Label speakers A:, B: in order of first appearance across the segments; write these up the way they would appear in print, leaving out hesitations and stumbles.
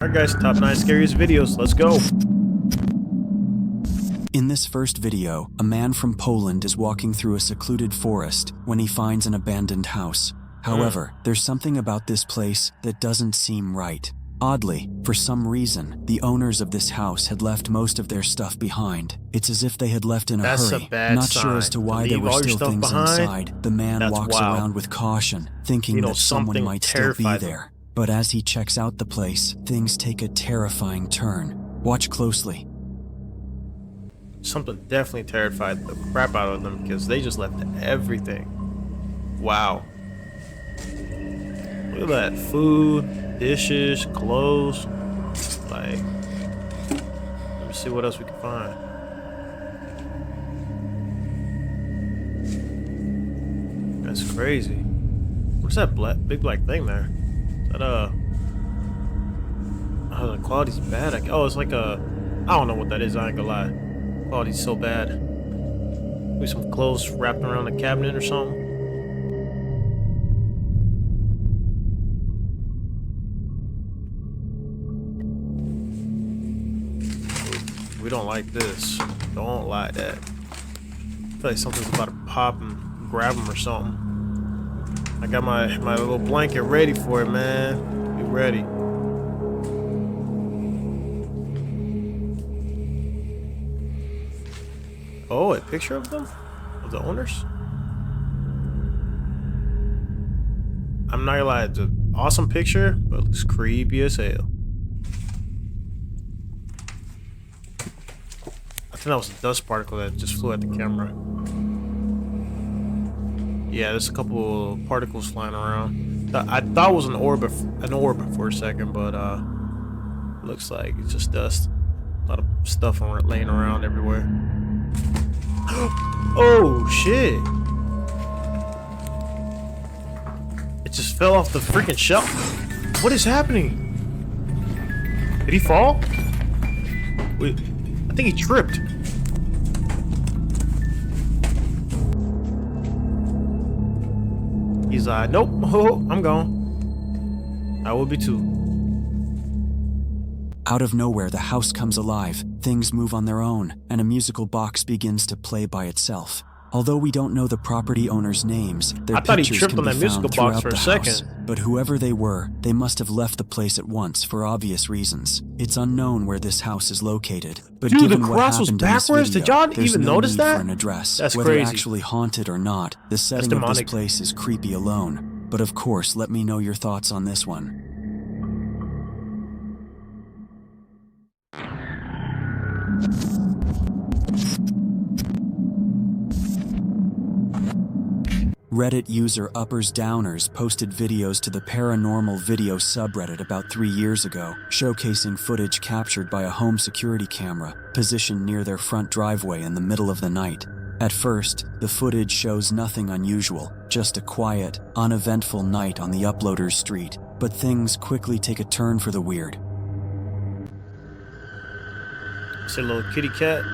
A: Alright guys, top 9 scariest videos, let's go.
B: In this first video, a man from Poland is walking through a secluded forest when he finds an abandoned house. However, there's something about this place that doesn't seem right. Oddly, for some reason, the owners of this house had left most of their stuff behind. It's as if they had left in a hurry. Not sure as to why there were still things inside. The man walks around with caution, thinking that someone might still be there. But as he checks out the place, things take a terrifying turn. Watch closely.
A: Something definitely terrified the crap out of them because they just left everything. Wow. Look at that. Food, dishes, clothes. Like, let me see what else we can find. That's crazy. What's that big black thing there? Is that oh, the quality's bad. Oh, it's like a, I don't know what that is, I ain't gonna lie. Quality's so bad. Maybe some clothes wrapped around the cabinet or something. We don't like this. Don't like that. I feel like something's about to pop and grab him or something. I got my little blanket ready for it, man. Be ready. Oh, a picture of them? Of the owners? I'm not gonna lie, it's an awesome picture, but it looks creepy as hell. I think that was a dust particle that just flew at the camera. Yeah, there's a couple of particles flying around. I thought it was an orb for a second, but looks like it's just dust. A lot of stuff laying around everywhere. Oh shit! It just fell off the freaking shelf. What is happening? Did he fall? Wait, I think he tripped. He's like, nope, oh, I'm gone. I will be too.
B: Out of nowhere, the house comes alive, things move on their own, and a musical box begins to play by itself. Although we don't know the property owners' names, their pictures can be found throughout the house. But whoever they were, they must have left the place at once for obvious reasons. It's unknown where this house is located, but
A: dude,
B: given
A: the
B: what
A: cross was
B: happened in this
A: backwards.
B: video,
A: Did y'all
B: there's
A: even
B: no
A: notice
B: need
A: that?
B: for an address.
A: That's
B: Whether
A: crazy.
B: actually haunted or not, the setting of this place is creepy alone. But of course, let me know your thoughts on this one. Reddit user Uppers Downers posted videos to the Paranormal video subreddit about 3 years ago, showcasing footage captured by a home security camera positioned near their front driveway in the middle of the night. At first, the footage shows nothing unusual, just a quiet, uneventful night on the uploader's street, but things quickly take a turn for the weird.
A: It's a little kitty cat.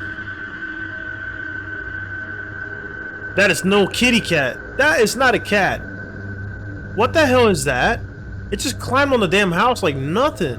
A: That is no kitty cat. That is not a cat. What the hell is that? It just climbed on the damn house like nothing.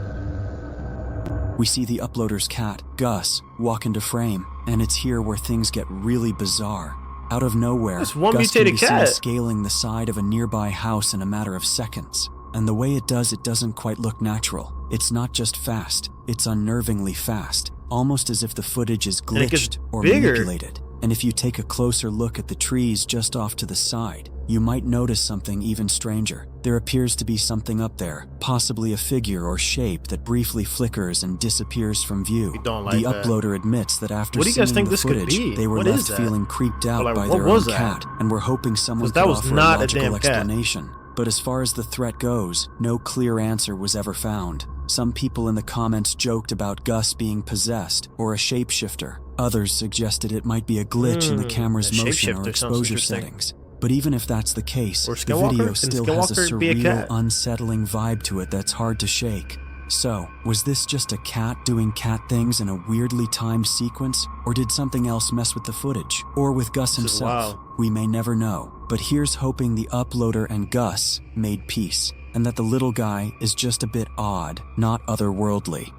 B: We see the uploader's cat, Gus, walk into frame, and it's here where things get really bizarre. Out of nowhere,
A: That's one
B: Gus can
A: mutated
B: be seen
A: cat.
B: scaling the side of a nearby house in a matter of seconds. And the way it doesn't quite look natural. It's not just fast, it's unnervingly fast, almost as if the footage is glitched or manipulated. And if you take a closer look at the trees just off to the side, you might notice something even stranger. There appears to be something up there, possibly a figure or shape that briefly flickers and disappears from view.
A: We don't like
B: the
A: that.
B: uploader admits that after
A: What do you guys
B: seeing
A: think
B: the
A: this could
B: footage,
A: be?
B: they were
A: What
B: left
A: is that?
B: feeling creeped out
A: Like,
B: by
A: what
B: their
A: was
B: own
A: that?
B: cat and were hoping someone
A: 'Cause that
B: could
A: was
B: offer a
A: not a
B: logical
A: damn cat.
B: explanation. But as far as the threat goes, no clear answer was ever found. Some people in the comments joked about Gus being possessed or a shapeshifter. Others suggested it might be a glitch in the camera's
A: a
B: motion or
A: shapeshifter sounds
B: exposure
A: interesting.
B: settings. But even if that's the case,
A: Or
B: the
A: Skinwalker?
B: video
A: Can
B: still has a
A: Skinwalker be a
B: surreal,
A: cat?
B: unsettling vibe to it that's hard to shake. So, was this just a cat doing cat things in a weirdly timed sequence, or did something else mess with the footage? Or with Gus
A: This is
B: himself?
A: wild.
B: We may never know, but here's hoping the uploader and Gus made peace, and that the little guy is just a bit odd, not otherworldly.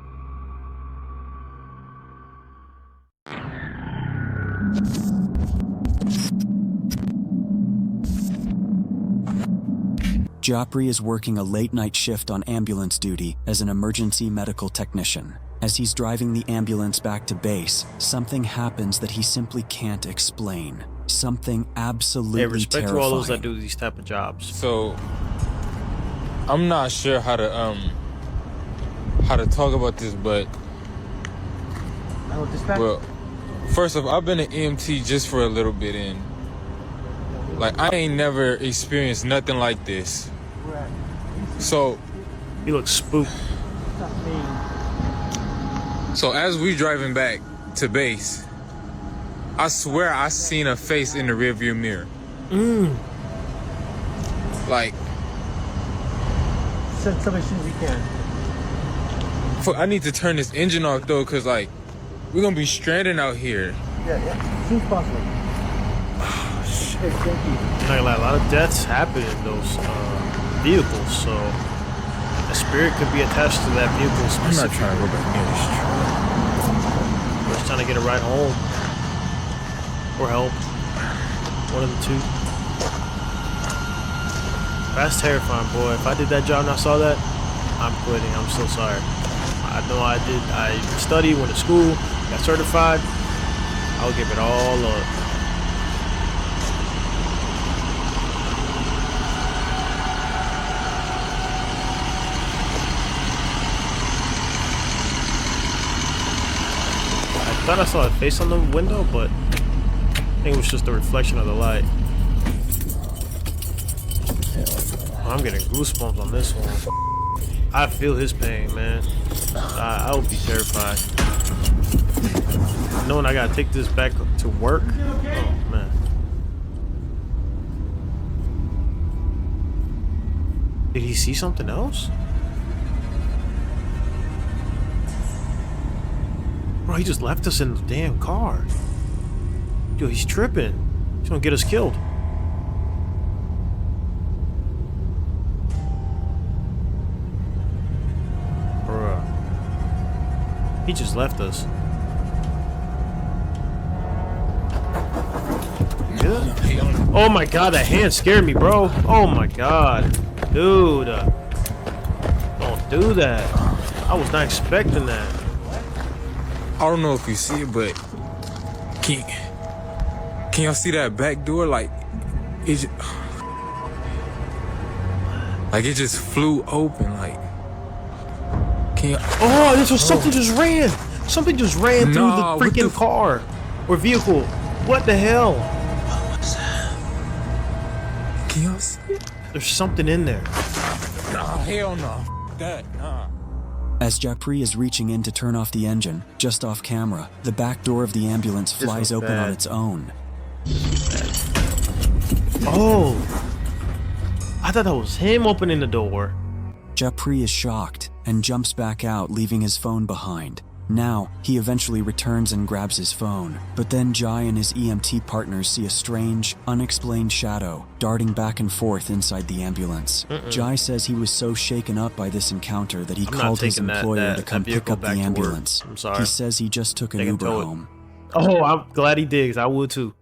B: Japri is working a late-night shift on ambulance duty as an emergency medical technician. As he's driving the ambulance back to base, something happens that he simply can't explain. Something absolutely
A: Hey, respect
B: terrifying.
A: to all those that do these type of jobs.
C: So I'm not sure how to talk about this, but well, first off, I've been an EMT just for a little bit, and like I ain't never experienced nothing like this. So
A: He looks spooked.
C: as we driving back to base, I swear I seen a face in the rearview mirror. Like,
D: Send somebody as soon as you can.
C: I need to turn this engine off though, cause like we're gonna be stranded out here.
D: Yeah. As soon as possible. Hey, thank you.
A: Not gonna lie, a lot of deaths happen in those vehicles, so a spirit could be attached to that vehicle
C: I'm not
A: specifically.
C: trying to go back near this truck.
A: We're just trying to get a ride home or help. One of the two. That's terrifying, boy. If I did that job and I saw that, I'm quitting. I'm so sorry. I know I did. I studied, went to school, got certified. I'll give it all up. I thought I saw a face on the window, but I think it was just a reflection of the light. Oh, I'm getting goosebumps on this one. I feel his pain, man. I would be terrified. Knowing I gotta take this back to work. Oh, man. Did he see something else? Bro, he just left us in the damn car. Yo, he's tripping. He's gonna get us killed. Bruh. He just left us. You hear that? Oh my god, that hand scared me, bro. Oh my god. Dude. Don't do that. I was not expecting that.
C: I don't know if you see it, but can y'all see that back door? Like it just flew open. Like, can y'all?
A: Oh, this was something just ran. Something just ran through
C: Nah,
A: the
C: what
A: freaking
C: the
A: car or vehicle. What the hell?
C: Can y'all see it?
A: There's something in there.
C: Nah, hell no. That nah.
B: As Japri is reaching in to turn off the engine, just off camera, the back door of the ambulance flies
A: one's
B: open on
A: bad.
B: its own.
A: Oh, I thought that was him opening the door.
B: Japri is shocked and jumps back out, leaving his phone behind. Now, he eventually returns and grabs his phone, but then Jai and his EMT partners see a strange, unexplained shadow darting back and forth inside the ambulance. Jai says he was so shaken up by this encounter that he
A: I'm not
B: called his
A: taking
B: employer to
A: that
B: come pick
A: vehicle
B: up the
A: back to work.
B: ambulance.
A: I'm sorry.
B: He says he just took an
A: They can
B: Uber
A: tow it.
B: home.
A: Oh, I'm glad he did, 'cause I would too.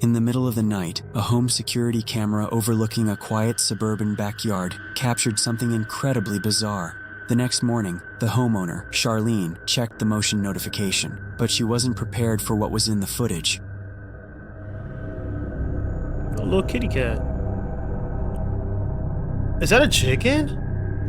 B: In the middle of the night, a home security camera overlooking a quiet suburban backyard captured something incredibly bizarre. The next morning, the homeowner, Charlene, checked the motion notification, but she wasn't prepared for what was in the footage.
A: A little kitty cat. Is that a chicken?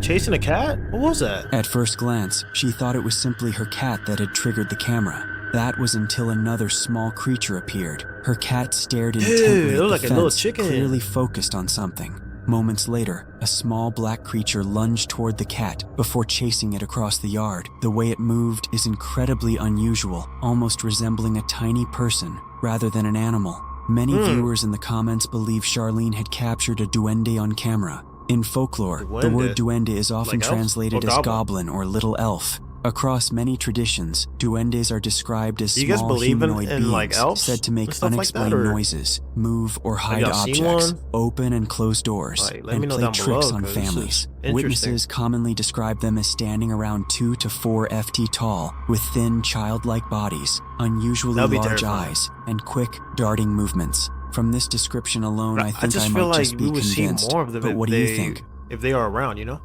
A: Chasing a cat? What was that?
B: At first glance, she thought it was simply her cat that had triggered the camera. That was until another small creature appeared. Her cat stared
A: Dude,
B: intently
A: it
B: at
A: looked
B: the
A: like a little
B: fence,
A: chicken.
B: clearly focused on something. Moments later, a small black creature lunged toward the cat before chasing it across the yard. The way it moved is incredibly unusual, almost resembling a tiny person rather than an animal. Many viewers in the comments believe Charlene had captured a duende on camera. In folklore, the word duende is often
A: Like elf?
B: translated
A: Or
B: as
A: goblin?
B: goblin or little elf. Across many traditions, duendes are described as
A: Do you guys
B: small
A: believe in
B: humanoid beings
A: like elves
B: said to
A: and
B: make
A: stuff like that,
B: unexplained
A: or-
B: noises, move or hide
A: y'all seen
B: objects,
A: one?
B: open and close doors,
A: Like, let me
B: and
A: know
B: play
A: down
B: tricks
A: below,
B: on
A: 'cause this is
B: families.
A: interesting.
B: Witnesses commonly describe them as standing around 2 to 4 ft tall, with thin, childlike bodies, unusually
A: That'd be
B: large
A: terrifying.
B: eyes, and quick, darting movements. From this description alone, I
A: I
B: think
A: just
B: I
A: feel
B: might
A: like
B: just be
A: we would see
B: convinced.
A: more of them
B: But
A: if
B: what do you think?
A: if they are around, you know?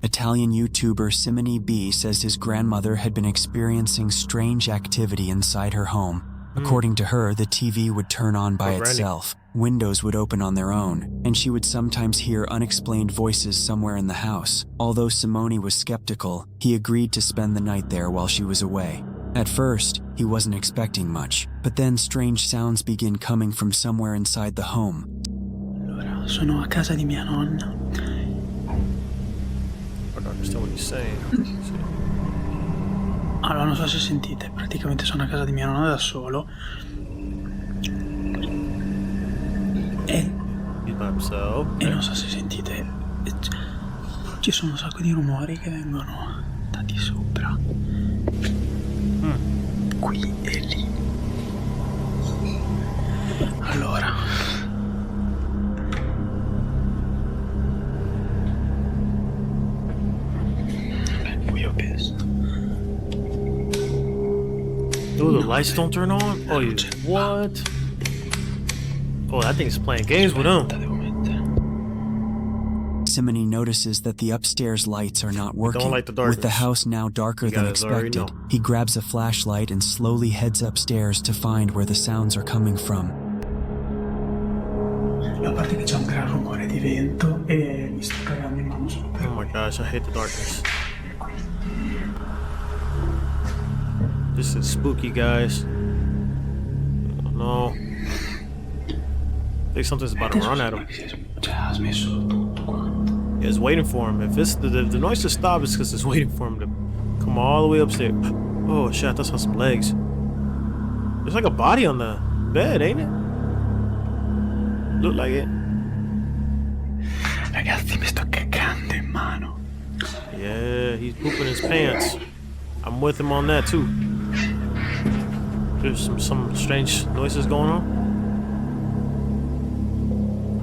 B: Italian YouTuber Simone B says his grandmother had been experiencing strange activity inside her home. According to her, the TV would turn on by
A: Granny.
B: itself, windows would open on their own, and she would sometimes hear unexplained voices somewhere in the house. Although Simone was skeptical, he agreed to spend the night there while she was away. At first, he wasn't expecting much, but then strange sounds began coming from somewhere inside the home.
E: Allora, sono a casa di mia nonna.
A: I don't understand what he's saying.
E: Allora, non so se sentite, praticamente sono a casa di mia nonna da solo. E,
A: He's by himself.
E: e non so se sentite, ci sono un sacco di rumori che vengono da di sopra. Qui e lì. Allora. Beh, buio pesto.
A: Oh, the lights don't turn on? Oh, you, what? Oh, that thing's playing games with him.
E: Devo mettere.
B: Simone notices that the upstairs lights are not working.
A: like the
B: With the
A: darkness.
B: house now darker
A: You
B: than
A: guys already
B: expected,
A: know.
B: he grabs a flashlight and slowly heads upstairs to find where the sounds are coming from.
E: A parte che c'è un gran rumore di vento e mi sto cagando in mano solo per
A: Oh my gosh, I hate the darkness. This is spooky, guys. Oh, no. I think something's about to run at him.
E: Cioè, ha smesso tutto quanto.
A: Yeah, it's waiting for him. If it's the noise to stop, it's because it's waiting for him to come all the way upstairs. Oh shit, I saw some legs. There's like a body on the bed, ain't it? Look like it.
E: Ragazzi, mi sto cagando in mano.
A: Yeah, he's pooping his pants. I'm with him on that too. There's some strange noises going on.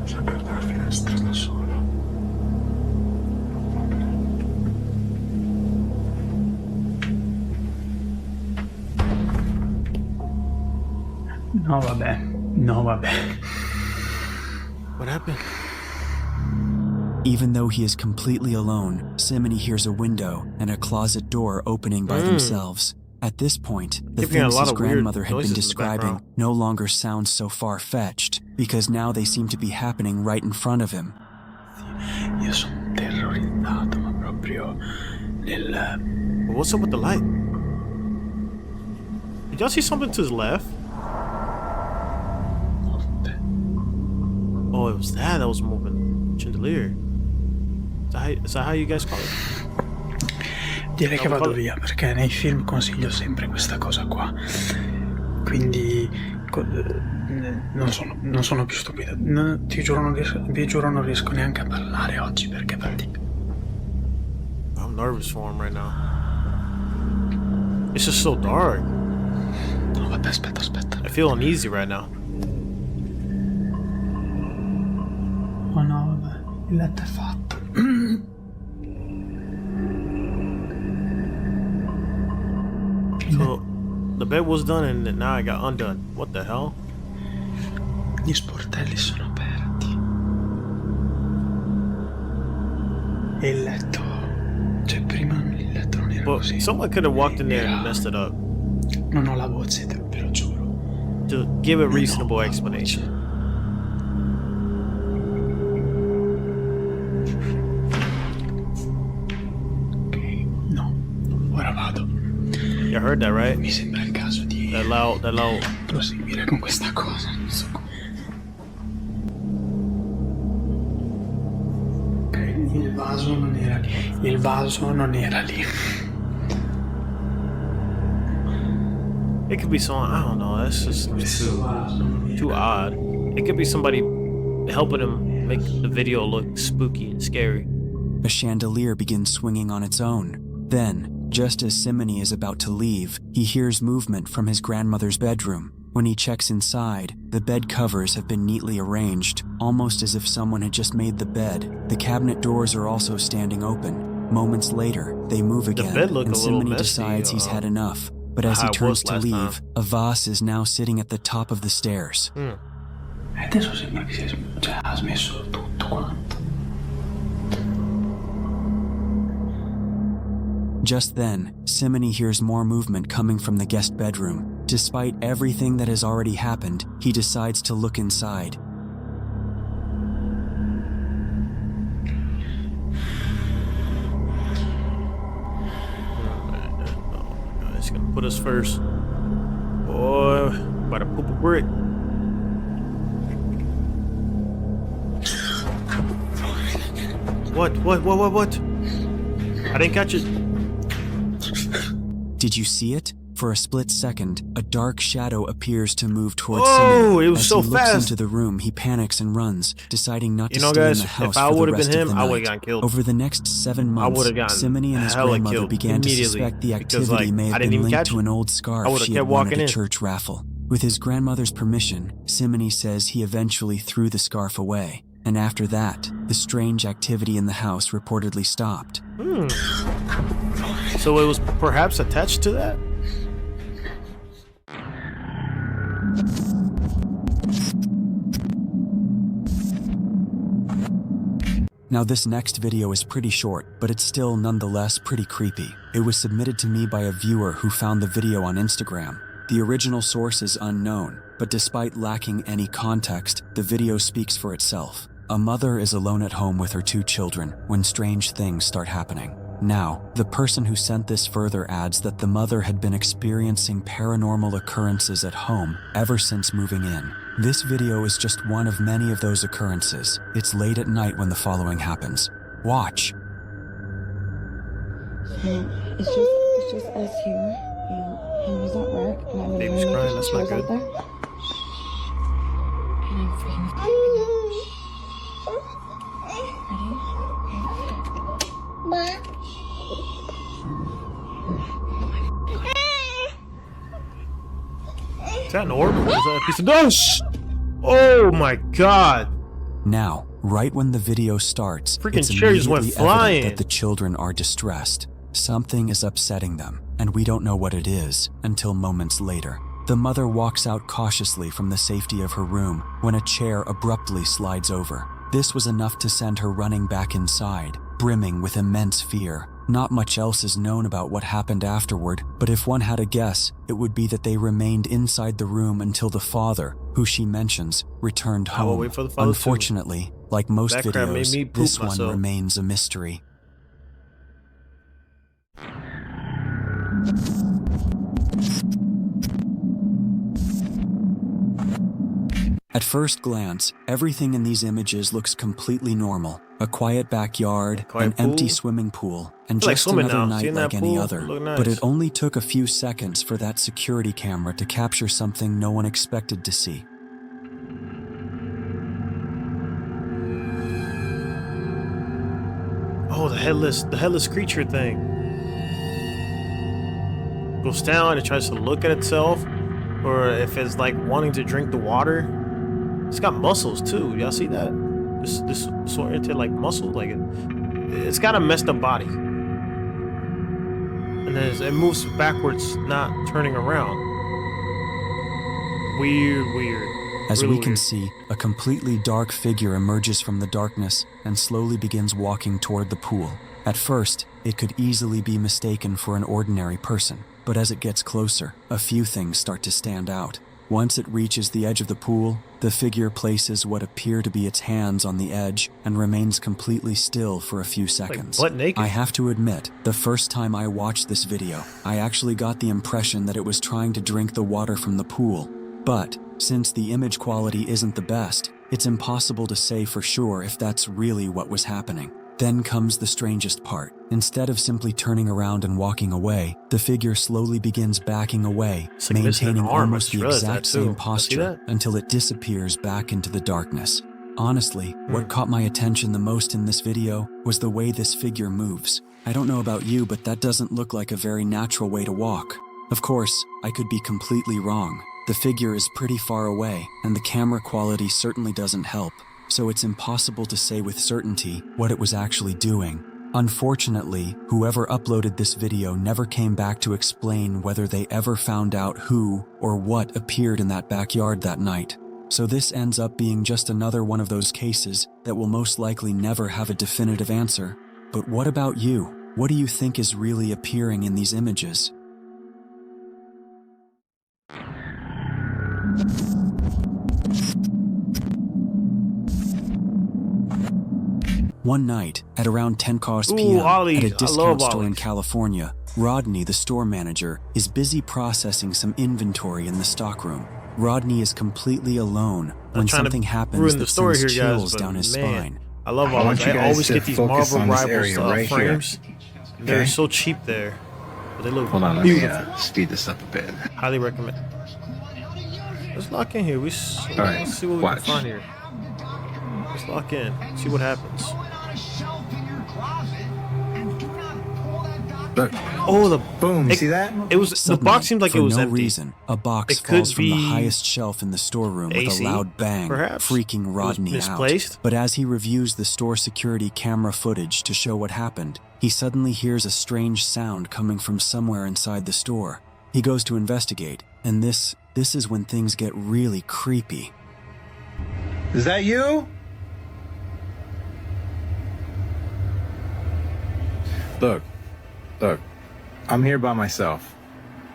E: Sono aperta la finestra da solo. No vabbè, no vabbè.
A: What happened?
B: Even though he is completely alone, Simone hears a window and a closet door opening by themselves. At this point, the
A: Keep hearing a
B: things
A: lot
B: his
A: of weird
B: grandmother had been
A: noises in the
B: describing
A: background.
B: no longer sound so far-fetched, because now they seem to be happening right in front of him.
E: Io sono terrorizzato, ma proprio nel...
A: But what's up with the light? Did y'all see something to his left?
E: notte.
A: Oh, it was that was moving. Chandelier. Is that how you guys call it?
E: Direi che vado via perché nei film consiglio sempre questa cosa qua. Quindi non sono più stupido. Ti giuro, vi giuro non riesco neanche a parlare oggi perché praticamente.
A: I'm nervous for him right now. It's just so dark.
E: No, vabbè, aspetta.
A: I feel uneasy right now.
E: Oh no, vabbè, il letto è fatto.
A: So the bed was done and now I got undone. What the hell?
E: Gli sportelli sono aperti. E il letto... Cioè, prima il letto non era
A: Well,
E: così.
A: someone could have walked in there and messed it up.
E: Non ho la voce, ve lo giuro.
A: To give a
E: Non ho
A: reasonable
E: la
A: explanation.
E: voce. Ok, no. Ora vado.
A: You heard that, right?
E: Mi sembra il caso di
A: That loud.
E: proseguire con questa cosa. Non so come. Ok, il vaso non era lì. Il vaso non era lì.
A: It could be someone, I don't know, that's just too odd. It could be somebody helping him make the video look spooky and scary.
B: A chandelier begins swinging on its own. Then, just as Simony is about to leave, he hears movement from his grandmother's bedroom. When he checks inside, the bed covers have been neatly arranged, almost as if someone had just made the bed. The cabinet doors are also standing open. Moments later, they move again,
A: bed look
B: and
A: a little
B: Simony
A: messy,
B: decides he's had enough. But as he
A: how it
B: turns
A: was
B: to
A: last
B: leave,
A: time.
B: a vase is now sitting at the top of the stairs.
E: Adesso sembra che ha smesso tutto quanto.
B: Just then, Simony hears more movement coming from the guest bedroom. Despite everything that has already happened, he decides to look inside.
A: He's gonna put us first. Boy, about to poop a brick. What? I didn't catch it.
B: Did you see it? For a split second, a dark shadow appears to move towards
A: Oh,
B: Simony.
A: it was
B: As
A: so
B: he looks
A: fast.
B: into the room, he panics and runs, deciding not to
A: You know,
B: stay
A: guys,
B: in the house
A: if I
B: for the
A: would have
B: rest
A: been
B: of
A: him,
B: the
A: I would have
B: night.
A: gotten killed.
B: Over the next 7 months,
A: would've gotten
B: Simony and his
A: hella
B: grandmother
A: killed
B: began to
A: immediately
B: suspect the
A: because,
B: activity
A: like,
B: may
A: I
B: have
A: didn't
B: been
A: even
B: linked
A: catch
B: to
A: it.
B: an old
A: I
B: scarf
A: would've
B: she
A: kept
B: had won at
A: walking
B: a
A: in.
B: church raffle. With his grandmother's permission, Simony says he eventually threw the scarf away. And after that, the strange activity in the house reportedly stopped.
A: So it was perhaps attached to that?
B: Now this next video is pretty short, but it's still nonetheless pretty creepy. It was submitted to me by a viewer who found the video on Instagram. The original source is unknown, but despite lacking any context, the video speaks for itself. A mother is alone at home with her 2 children when strange things start happening. Now, the person who sent this further adds that the mother had been experiencing paranormal occurrences at home ever since moving in. This video is just one of many of those occurrences. It's late at night when the following happens. Watch.
F: It's just us here. He was at work, and I'm
A: Baby's crying, that's not good.
F: And I'm freaking.
A: Is that an orb? Or is that a piece of dust? Oh my god.
B: Now, right when the video starts,
A: Freaking
B: it's
A: chair just went
B: immediately
A: flying.
B: evident that the children are distressed. Something is upsetting them, and we don't know what it is until moments later. The mother walks out cautiously from the safety of her room when a chair abruptly slides over. This was enough to send her running back inside, brimming with immense fear. Not much else is known about what happened afterward, but if one had a guess, it would be that they remained inside the room until the father, who she mentions, returned
A: I will
B: home.
A: wait for the father too.
B: Unfortunately, like most
A: That crap made
B: videos,
A: me poop
B: this one
A: myself.
B: remains a mystery. At first glance, everything in these images looks completely normal. A quiet backyard,
A: Quiet
B: an empty
A: pool.
B: swimming pool, and
A: feel like
B: just
A: swimming
B: another
A: now.
B: night
A: Seeing
B: like
A: that
B: any
A: pool
B: other.
A: look nice.
B: But it only took a few seconds for that security camera to capture something no one expected to see.
A: Oh, the headless creature thing. Goes down, it tries to look at itself, or if it's like wanting to drink the water. It's got muscles too. Y'all see that? This disoriented like muscle, like it's got a messed up body, and then it moves backwards, not turning around. Weird.
B: As
A: Really
B: we can
A: weird.
B: see, a completely dark figure emerges from the darkness and slowly begins walking toward the pool. At first, it could easily be mistaken for an ordinary person, but as it gets closer, a few things start to stand out. Once it reaches the edge of the pool, the figure places what appear to be its hands on the edge and remains completely still for a few seconds.
A: butt naked.
B: I have to admit, the first time I watched this video, I actually got the impression that it was trying to drink the water from the pool. But since the image quality isn't the best, it's impossible to say for sure if that's really what was happening. Then comes the strangest part. Instead of simply turning around and walking away, the figure slowly begins backing away,
A: It's like missing an
B: maintaining
A: arm. I
B: almost
A: just
B: the
A: realized
B: exact
A: that too.
B: same
A: I see
B: posture
A: that?
B: until it disappears back into the darkness. Honestly, what caught my attention the most in this video was the way this figure moves. I don't know about you, but that doesn't look like a very natural way to walk. Of course, I could be completely wrong. The figure is pretty far away, and the camera quality certainly doesn't help, so it's impossible to say with certainty what it was actually doing. Unfortunately, whoever uploaded this video never came back to explain whether they ever found out who or what appeared in that backyard that night. So this ends up being just another one of those cases that will most likely never have a definitive answer. But what about you? What do you think is really appearing in these images? One night, at around 10 p.m.
A: Ollie's.
B: at a
A: I love
B: discount store in
A: Ollie's.
B: California, Rodney, the store manager, is busy processing some inventory in the stockroom. Rodney is completely alone when
A: trying to
B: something happens
A: ruin the
B: that
A: story
B: sends
A: here, guys,
B: chills
A: but
B: down his
A: man,
B: spine.
A: I love
D: I
A: all
D: want
A: this.
D: you
A: I
D: guys
A: always
D: to
A: get these
D: focus
A: Marvel
D: on this
A: Rivals
D: area right here.
A: frames. They're
D: Okay.
A: so cheap there, but they look
D: Hold on, let me
A: beautiful.
D: speed this up a bit.
A: Highly recommend. Let's lock in here.
D: right,
A: Let's see what we
D: watch.
A: can find here. Let's lock in. See what happens.
D: Look,
A: Oh, the
D: boom, you
A: it-
D: see that?
A: It was the
B: Suddenly,
A: box seemed like
B: for
A: it was
B: no
A: empty.
B: reason, a box
A: It could
B: falls from the
A: be
B: highest shelf in the storeroom with
A: AC,
B: a loud bang,
A: perhaps?
B: freaking
A: was
B: Rodney
A: misplaced?
B: out. But as he reviews the store security camera footage to show what happened, he suddenly hears a strange sound coming from somewhere inside the store. He goes to investigate, and this is when things get really creepy.
D: Is that you? Look, I'm here by myself.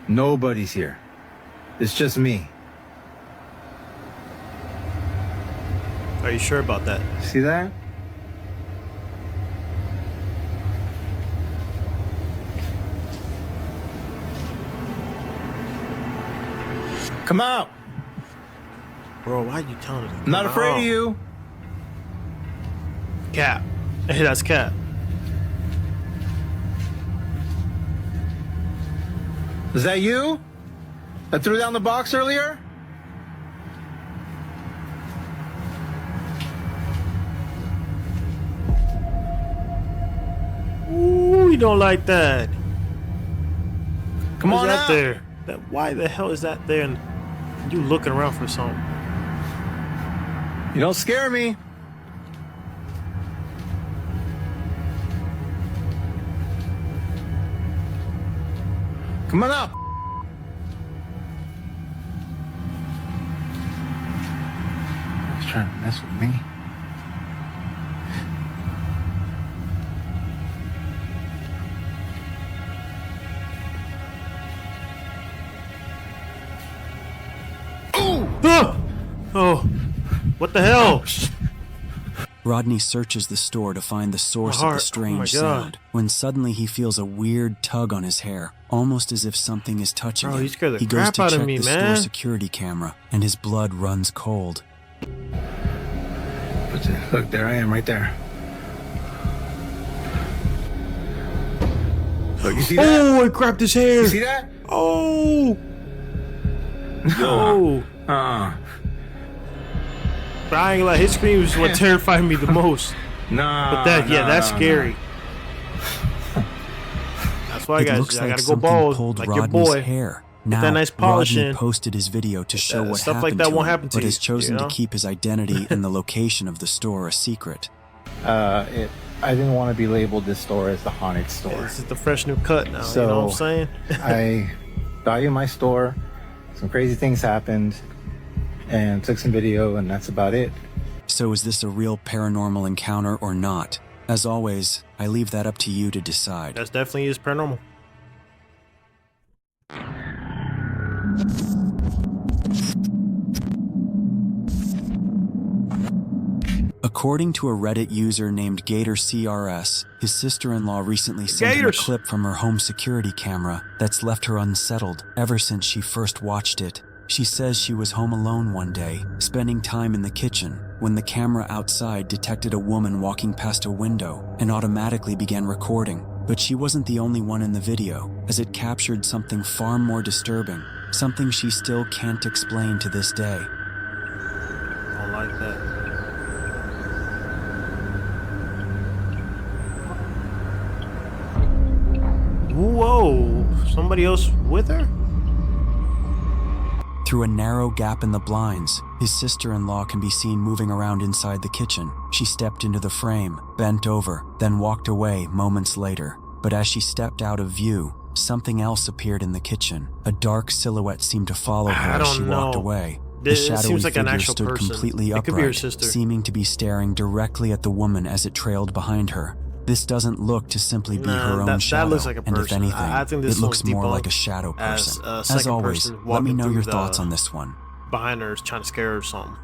D: Nobody's here. It's just me.
A: Are you sure about that?
D: See that? Come out!
A: Bro, why are you telling us?
D: I'm not afraid of you.
A: Cap. Hey, that's Cap.
D: Is that you? That threw down the box earlier?
A: Ooh, you don't like that.
D: Come
A: What's
D: on
A: that
D: out.
A: there? Why the hell is that there? And you looking around for something?
D: You don't scare me. Come on up. He's trying to mess with me.
A: Ah! Oh, what the hell?
B: Rodney searches the store to find the source
A: My
B: of
A: heart.
B: the strange
A: Oh my God.
B: sound, when suddenly he feels a weird tug on his hair, almost as if something is touching
A: Bro,
B: him.
A: you scared the
B: He goes
A: crap
B: to
A: out of
B: check
A: me,
B: the
A: man.
B: store security camera, and his blood runs cold.
D: Look, there I am right there. Look, you see that?
A: Oh, it grabbed his hair.
D: You see that?
A: Oh. No. But I ain't gonna lie, his scream was what terrified me the most.
D: Nah.
A: But that, yeah, that's
D: nah.
A: scary. That's why,
B: It
A: guys,
B: looks
A: I
B: like
A: gotta go
B: something
A: bald,
B: pulled
A: like
B: Rodney's
A: your boy.
B: hair. Now,
A: that nice polish
B: Rodney
A: in.
B: posted his video to show what
A: Stuff
B: happened
A: like that
B: to
A: won't
B: him,
A: happen to
B: but
A: you,
B: has chosen
A: you know?
B: to keep his identity and the location of the store a secret.
G: I didn't want to be labeled this store as the haunted store.
A: This is the fresh new cut now,
G: So,
A: you know what I'm saying?
G: I value my store. Some crazy things happened and took some video, and that's about it.
B: So is this a real paranormal encounter or not? As always, I leave that up to you to decide.
A: That's definitely is paranormal.
B: According to a Reddit user named GatorCRS, his sister-in-law recently sent him a
A: Gators.
B: clip from her home security camera that's left her unsettled ever since she first watched it. She says she was home alone one day, spending time in the kitchen, when the camera outside detected a woman walking past a window and automatically began recording. But she wasn't the only one in the video, as it captured something far more disturbing, something she still can't explain to this day.
A: I don't like that. Whoa! Somebody else with her?
B: Through a narrow gap in the blinds, his sister-in-law can be seen moving around inside the kitchen. She stepped into the frame, bent over, then walked away moments later. But as she stepped out of view, something else appeared in the kitchen. A dark silhouette seemed to follow her as she walked away. The shadowy figure stood completely upright, seeming to be staring directly at the woman as it trailed behind her. This doesn't look to simply be her own shadow,
A: looks like a person.
B: And if anything,
A: I think this
B: it looks more
A: debunked
B: like a shadow person.
A: a
B: As
A: second
B: always,
A: person
B: let me
A: walking
B: know
A: through
B: your
A: the-
B: thoughts on this one.
A: Behind her is trying to scare her or something.